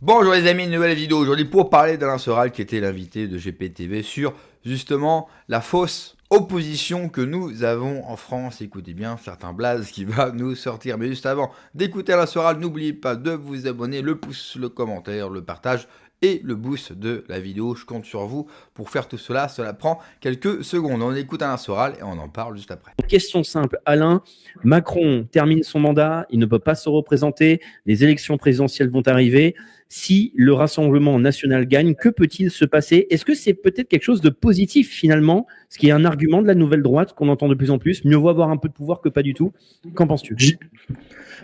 Bonjour les amis, une nouvelle vidéo aujourd'hui pour parler d'Alain Soral qui était l'invité de GPTV sur justement la fausse opposition que nous avons en France. Écoutez bien, certains blazes qui va nous sortir. Mais juste avant d'écouter Alain Soral, n'oubliez pas de vous abonner, le pouce, le commentaire, le partage et le boost de la vidéo. Je compte sur vous pour faire tout cela. Cela prend quelques secondes. On écoute Alain Soral et on en parle juste après. Question simple, Alain. Macron termine son mandat, il ne peut pas se représenter, les élections présidentielles vont arriver. Si le Rassemblement national gagne, que peut-il se passer? Est-ce que c'est peut-être quelque chose de positif finalement, ce qui est un argument de la nouvelle droite qu'on entend de plus en plus? Mieux vaut avoir un peu de pouvoir que pas du tout. Qu'en penses-tu?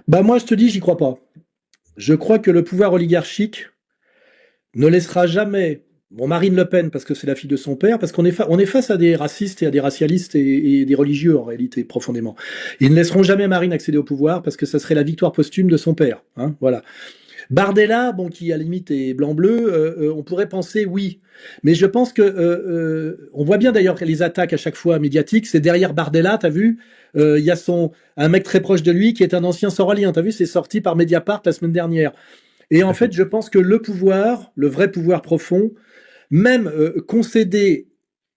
Moi, je te dis, j'y crois pas. Je crois que le pouvoir oligarchique ne laissera jamais, bon, Marine Le Pen, parce que c'est la fille de son père, parce on est face à des racistes et à des racialistes et des religieux, en réalité, profondément. Ils ne laisseront jamais Marine accéder au pouvoir, parce que ça serait la victoire posthume de son père. Hein, voilà. Bardella, bon, qui à la limite est blanc-bleu, on pourrait penser oui. Mais je pense que on voit bien d'ailleurs que les attaques à chaque fois médiatiques, c'est derrière Bardella, t'as vu, il y a un mec très proche de lui qui est un ancien sorolien, t'as vu, c'est sorti par Mediapart la semaine dernière. Et en fait, je pense que le pouvoir, le vrai pouvoir profond, même concéder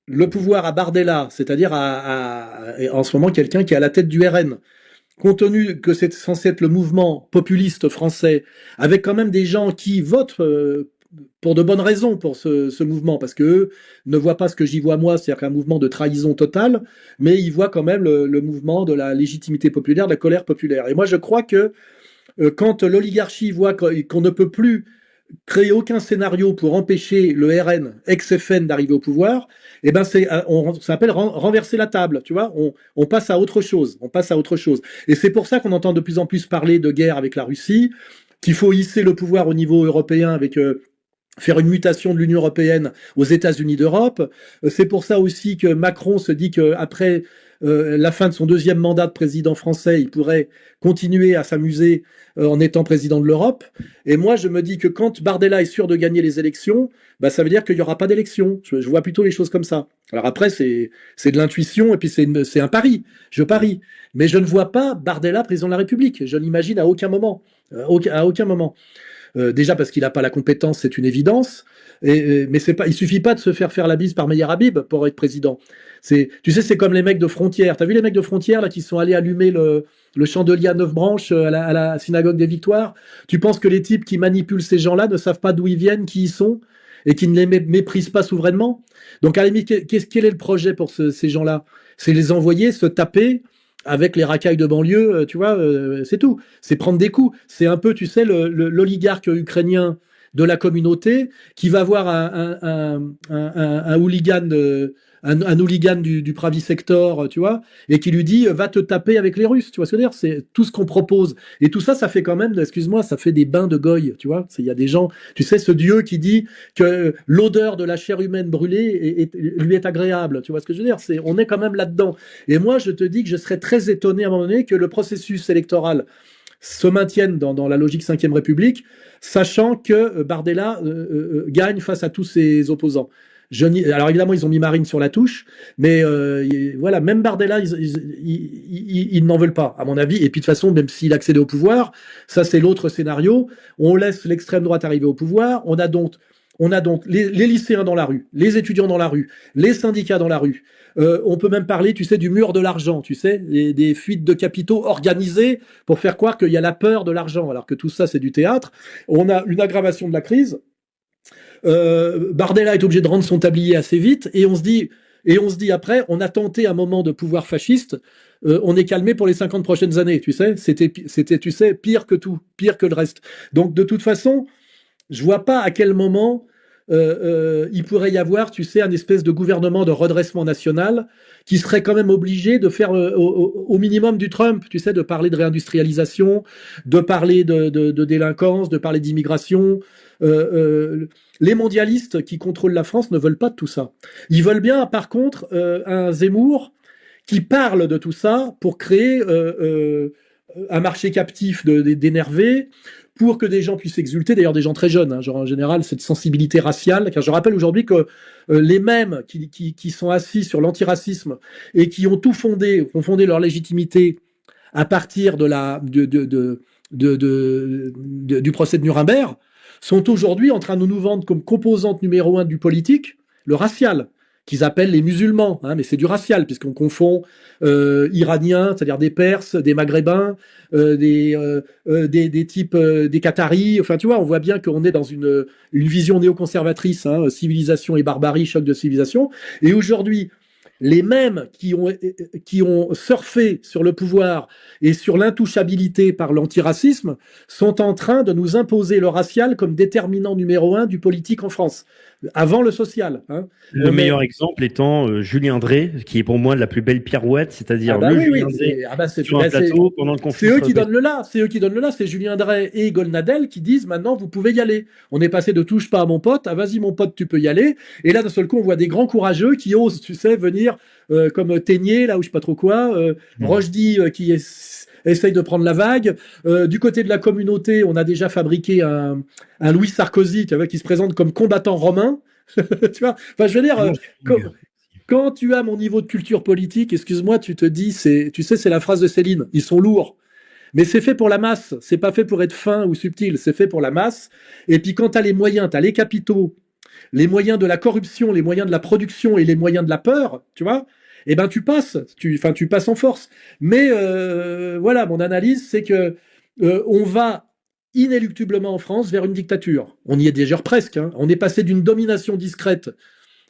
le pouvoir à Bardella, c'est-à-dire en ce moment quelqu'un qui est à la tête du RN, compte tenu que c'est censé être le mouvement populiste français, avec quand même des gens qui votent pour de bonnes raisons pour ce mouvement, parce que eux ne voient pas ce que j'y vois moi, c'est-à-dire qu'un mouvement de trahison totale, mais ils voient quand même le mouvement de la légitimité populaire, de la colère populaire. Et moi, je crois que quand l'oligarchie voit qu'on ne peut plus créer aucun scénario pour empêcher le RN, ex-FN, d'arriver au pouvoir, eh ben ça s'appelle renverser la table, tu vois. On passe à autre chose, on passe à autre chose. Et c'est pour ça qu'on entend de plus en plus parler de guerre avec la Russie, qu'il faut hisser le pouvoir au niveau européen avec faire une mutation de l'Union européenne aux États-Unis d'Europe. C'est pour ça aussi que Macron se dit qu'après la fin de son deuxième mandat de président français, il pourrait continuer à s'amuser en étant président de l'Europe. Et moi, je me dis que quand Bardella est sûr de gagner les élections, bah, ça veut dire qu'il n'y aura pas d'élections. Je vois plutôt les choses comme ça. Alors après, c'est de l'intuition et puis c'est un pari. Je parie. Mais je ne vois pas Bardella président de la République. Je l'imagine à aucun moment. À aucun moment. Déjà parce qu'il n'a pas la compétence, c'est une évidence. Mais c'est pas, il suffit pas de se faire la bise par Meyer Habib pour être président. Tu sais, c'est comme les mecs de Frontières. T'as vu les mecs de Frontières là qui sont allés allumer le chandelier à 9 branches à la synagogue des Victoires? Tu penses que les types qui manipulent ces gens-là ne savent pas d'où ils viennent, qui ils sont, et qui ne les méprisent pas souverainement? Donc à la limite, quel est le projet pour ces gens-là? C'est les envoyer se taper avec les racailles de banlieue, tu vois, c'est tout. C'est prendre des coups. C'est un peu, tu sais, l'oligarque ukrainien de la communauté qui va voir un hooligan, un hooligan du Pravi Sector, tu vois, et qui lui dit va te taper avec les Russes, tu vois ce que je veux dire? C'est tout ce qu'on propose. Et tout ça, ça fait quand même, excuse-moi, ça fait des bains de goy, tu vois. Il y a des gens, tu sais, ce Dieu qui dit que l'odeur de la chair humaine brûlée lui est agréable, tu vois ce que je veux dire? On est quand même là-dedans. Et moi, je te dis que je serais très étonné à un moment donné que le processus électoral se maintienne dans la logique 5e République, sachant que Bardella gagne face à tous ses opposants. Alors évidemment, ils ont mis Marine sur la touche, mais voilà, même Bardella, ils n'en veulent pas, à mon avis. Et puis de toute façon, même s'il accédait au pouvoir, ça c'est l'autre scénario. On laisse l'extrême droite arriver au pouvoir. On a donc les lycéens dans la rue, les étudiants dans la rue, les syndicats dans la rue. On peut même parler, tu sais, du mur de l'argent, tu sais, des fuites de capitaux organisées pour faire croire qu'il y a la peur de l'argent, alors que tout ça, c'est du théâtre. On a une aggravation de la crise. Bardella est obligé de rendre son tablier assez vite, et on se dit après, on a tenté un moment de pouvoir fasciste, on est calmé pour les 50 prochaines années, tu sais. C'était, tu sais, pire que tout, pire que le reste. Donc, de toute façon, je vois pas à quel moment il pourrait y avoir, tu sais, un espèce de gouvernement de redressement national qui serait quand même obligé de faire au minimum du Trump, tu sais, de parler de réindustrialisation, de parler de délinquance, de parler d'immigration. Les mondialistes qui contrôlent la France ne veulent pas de tout ça. Ils veulent bien, par contre, un Zemmour qui parle de tout ça pour créer un marché captif d'énervés, pour que des gens puissent exulter, d'ailleurs des gens très jeunes, hein, genre en général cette sensibilité raciale, car je rappelle aujourd'hui que les mêmes qui sont assis sur l'antiracisme et qui ont ont fondé leur légitimité à partir du procès de Nuremberg, sont aujourd'hui en train de nous vendre comme composante numéro 1 du politique le racial, qu'ils appellent les musulmans, hein, mais c'est du racial, puisqu'on confond Iraniens, c'est-à-dire des Perses, des Maghrébins, des types, des Qataris, enfin tu vois, on voit bien qu'on est dans une vision néoconservatrice, hein, civilisation et barbarie, choc de civilisation, et aujourd'hui, les mêmes qui ont surfé sur le pouvoir et sur l'intouchabilité par l'antiracisme sont en train de nous imposer le racial comme déterminant numéro 1 du politique en France, avant le social. Hein. Le meilleur exemple étant Julien Drey, qui est pour moi la plus belle pirouette, c'est-à-dire Julien Drey sur un plateau pendant le conflit. C'est eux qui donnent le là, c'est Julien Drey et Golnadel qui disent maintenant vous pouvez y aller. On est passé de touche pas à mon pote à vas-y mon pote tu peux y aller. Et là d'un seul coup on voit des grands courageux qui osent, tu sais, venir comme Ténier là ou je sais pas trop quoi, Rochdy qui essaye de prendre la vague. Du côté de la communauté, on a déjà fabriqué un Louis Sarkozy qui se présente comme combattant romain. Tu vois, enfin, je veux dire, quand tu as mon niveau de culture politique, excuse-moi, tu te dis, c'est la phrase de Céline, ils sont lourds. Mais c'est fait pour la masse, c'est pas fait pour être fin ou subtil, c'est fait pour la masse. Et puis quand tu as les moyens, tu as les capitaux, les moyens de la corruption, les moyens de la production et les moyens de la peur, tu vois, eh ben tu passes en force. Mais voilà, mon analyse, c'est que on va inéluctablement en France vers une dictature. On y est déjà presque. Hein. On est passé d'une domination discrète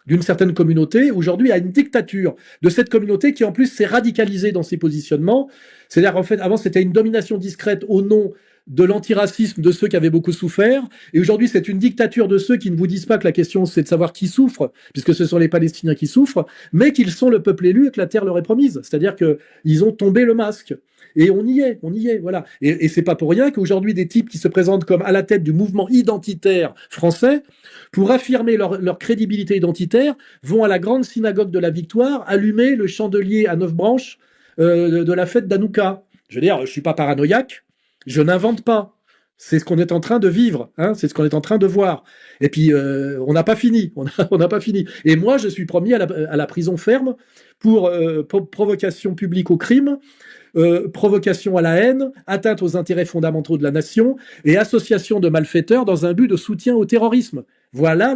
d'une certaine communauté aujourd'hui à une dictature de cette communauté qui en plus s'est radicalisée dans ses positionnements. C'est-à-dire en fait, avant c'était une domination discrète au nom de l'antiracisme de ceux qui avaient beaucoup souffert. Et aujourd'hui, c'est une dictature de ceux qui ne vous disent pas que la question, c'est de savoir qui souffre, puisque ce sont les Palestiniens qui souffrent, mais qu'ils sont le peuple élu et que la terre leur est promise. C'est-à-dire qu'ils ont tombé le masque. Et on y est, voilà. Et c'est pas pour rien qu'aujourd'hui, des types qui se présentent comme à la tête du mouvement identitaire français, pour affirmer leur crédibilité identitaire, vont à la grande synagogue de la Victoire allumer le chandelier à 9 branches de la fête d'Hanouka. Je veux dire, je suis pas paranoïaque, je n'invente pas. C'est ce qu'on est en train de vivre, hein, c'est ce qu'on est en train de voir. Et puis, on n'a pas fini, on n'a pas fini. Et moi, je suis promis à la prison ferme pour provocation publique au crime, provocation à la haine, atteinte aux intérêts fondamentaux de la nation et association de malfaiteurs dans un but de soutien au terrorisme. Voilà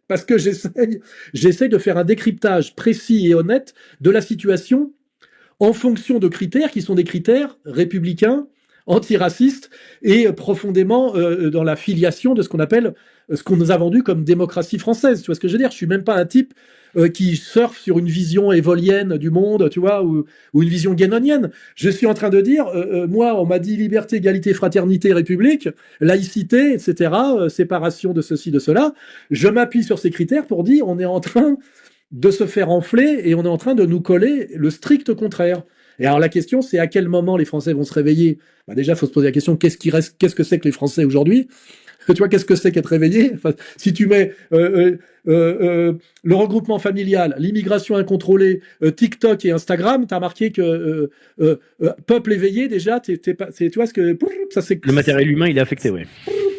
parce que j'essaye de faire un décryptage précis et honnête de la situation en fonction de critères qui sont des critères républicains, antiracistes et profondément dans la filiation de ce qu'on appelle, ce qu'on nous a vendu comme démocratie française. Tu vois ce que je veux dire? Je suis même pas un type qui surfe sur une vision évolienne du monde, tu vois, ou une vision guénonienne. Je suis en train de dire, moi, on m'a dit liberté, égalité, fraternité, république, laïcité, etc., séparation de ceci, de cela. Je m'appuie sur ces critères pour dire, on est en train de se faire enfler et on est en train de nous coller le strict contraire. Et alors la question, c'est à quel moment les Français vont se réveiller? Bah déjà, il faut se poser la question, qu'est-ce que c'est que les Français aujourd'hui? Tu vois, qu'est-ce que c'est qu'être réveillé? Enfin, si tu mets le regroupement familial, l'immigration incontrôlée, TikTok et Instagram, t'as marqué que peuple éveillé, déjà, tu vois ce que... Ça, c'est, le matériel humain, il est affecté, ouais.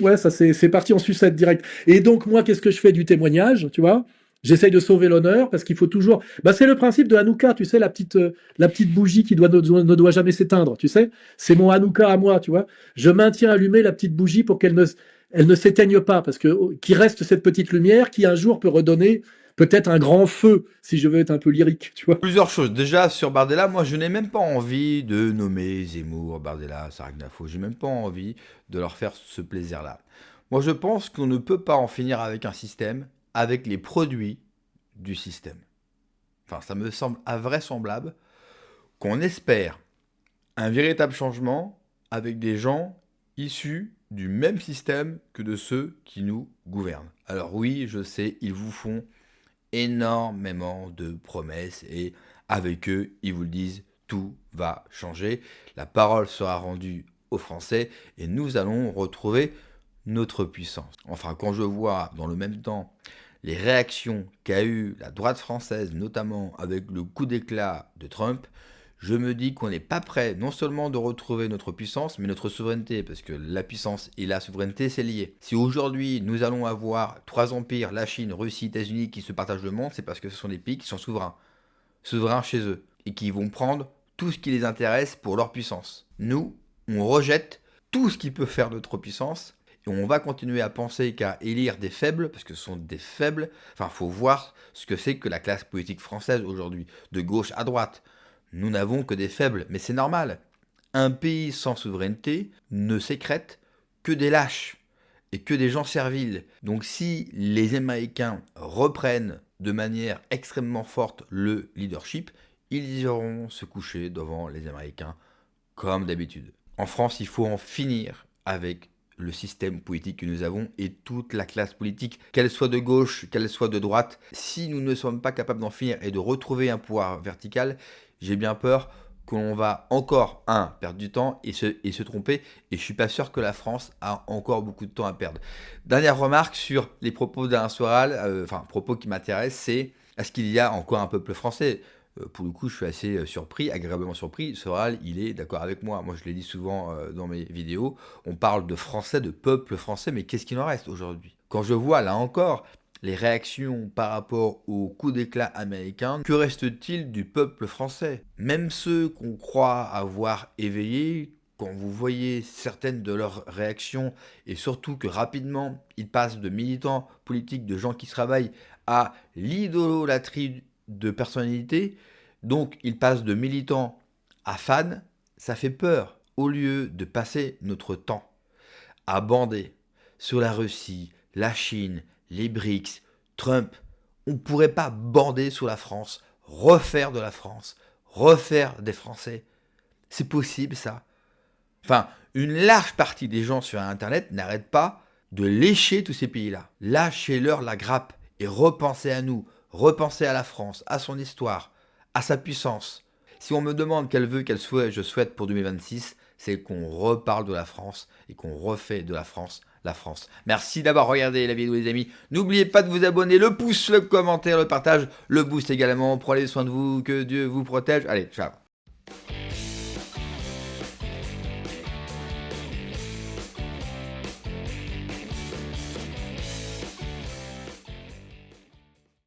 Ouais, ça c'est parti en sucette direct. Et donc, moi, qu'est-ce que je fais du témoignage, tu vois? J'essaye de sauver l'honneur parce qu'il faut toujours. Bah c'est le principe de Hanouka, tu sais, la petite bougie qui ne doit jamais s'éteindre, tu sais. C'est mon Hanouka à moi, tu vois. Je maintiens allumée la petite bougie pour qu'elle ne s'éteigne pas, parce que qu'il reste cette petite lumière qui un jour peut redonner peut-être un grand feu, si je veux être un peu lyrique, tu vois. Plusieurs choses. Déjà, sur Bardella, moi, je n'ai même pas envie de nommer Zemmour, Bardella, Saragnafo. J'ai même pas envie de leur faire ce plaisir-là. Moi, je pense qu'on ne peut pas en finir avec un système, avec les produits du système. Enfin, ça me semble invraisemblable qu'on espère un véritable changement avec des gens issus du même système que de ceux qui nous gouvernent. Alors oui, je sais, ils vous font énormément de promesses et avec eux, ils vous le disent, tout va changer. La parole sera rendue aux Français et nous allons retrouver notre puissance. Enfin, quand je vois dans le même temps les réactions qu'a eu la droite française, notamment avec le coup d'éclat de Trump, je me dis qu'on n'est pas prêt non seulement de retrouver notre puissance, mais notre souveraineté, parce que la puissance et la souveraineté, c'est lié. Si aujourd'hui, nous allons avoir 3 empires, la Chine, Russie, États-Unis, qui se partagent le monde, c'est parce que ce sont des pays qui sont souverains chez eux, et qui vont prendre tout ce qui les intéresse pour leur puissance. Nous, on rejette tout ce qui peut faire notre puissance, Et on va continuer à penser qu'à élire des faibles, parce que ce sont des faibles, enfin, il faut voir ce que c'est que la classe politique française aujourd'hui, de gauche à droite. Nous n'avons que des faibles, mais c'est normal. Un pays sans souveraineté ne sécrète que des lâches et que des gens serviles. Donc si les Américains reprennent de manière extrêmement forte le leadership, ils iront se coucher devant les Américains comme d'habitude. En France, il faut en finir avec le système politique que nous avons et toute la classe politique, qu'elle soit de gauche, qu'elle soit de droite. Si nous ne sommes pas capables d'en finir et de retrouver un pouvoir vertical, j'ai bien peur qu'on va encore, perdre du temps et se tromper. Et je suis pas sûr que la France a encore beaucoup de temps à perdre. Dernière remarque sur les propos d'Alain Soral, propos qui m'intéressent, c'est est-ce qu'il y a encore un peuple français ? Pour le coup, je suis assez surpris, agréablement surpris. Soral, il est d'accord avec moi. Moi, je l'ai dit souvent dans mes vidéos. On parle de français, de peuple français, mais qu'est-ce qu'il en reste aujourd'hui ? Quand je vois, là encore, les réactions par rapport au coup d'éclat américain, que reste-t-il du peuple français ? Même ceux qu'on croit avoir éveillés, quand vous voyez certaines de leurs réactions, et surtout que rapidement, ils passent de militants politiques, de gens qui travaillent, à l'idolâtrie de personnalités, donc ils passent de militants à fans, ça fait peur. Au lieu de passer notre temps à bander sur la Russie, la Chine, les BRICS, Trump, on ne pourrait pas bander sur la France, refaire de la France, refaire des Français. C'est possible ça. Enfin, une large partie des gens sur Internet n'arrêtent pas de lécher tous ces pays-là. Lâchez-leur la grappe et repensez à nous, repensez à la France, à son histoire, à sa puissance. Si on me demande je souhaite pour 2026, c'est qu'on reparle de la France et qu'on refait de la France. Merci d'avoir regardé la vidéo les amis. N'oubliez pas de vous abonner, le pouce, le commentaire, le partage, le boost également. Prenez soin de vous, que Dieu vous protège. Allez, ciao.